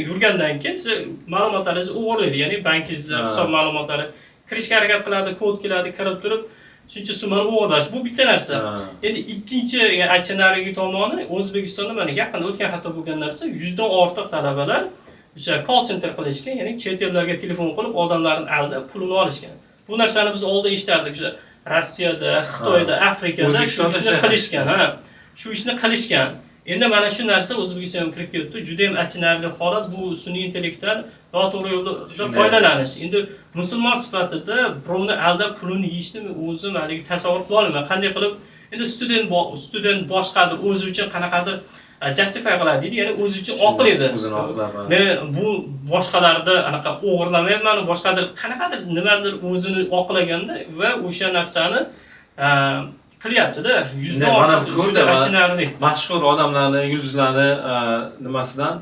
yurgandan keyin siz ma'lumotlaringizni o'g'irlaydi. Ya'ni bankingiz hisob ma'lumotlari kirishga harakat qiladi, kod keladi, kirib turib shuncha summani o'g'irlash. Bu bitta narsa. Endi ikkinchi aytganligi tomoni O'zbekistonda mana yaqinda o'tgan hafta bo'lgan narsa 100 dan ortiq talabalar o'sha call center qilishgan, ya'ni chet ellarga telefon qilib odamlarni aldab pulini olishgan. Bu narsani biz oldin eshitardik. O'sha Rossiyada, Xitoyda, Afrikada shu ishni qilishgan, Shu ishni qilishgan. Endi mana shu narsa O'zbekistonga kirib ketdi. Juda ham achinarli holat bu sun'iy intellektdan noto'g'ri yo'lda foydalanish. Endi musulmon sifatida birovni aldab pulini yeyishni men o'zim haligi tasavvur qila olmayman. Qanday qilib endi student boshqadir o'zi uchun qanaqadir justify qiladi, ya'ni o'zi uchun oqlaydi. O'zini oqlab. Men bu boshqalarda anaqa o'g'irlamayman, boshqadir qanaqadir nimadir o'zini oqlaganda va o'sha narsani qilyapti-da. Mana ko'rdim, mashhur odamlarni, yulduzlarni nimasidan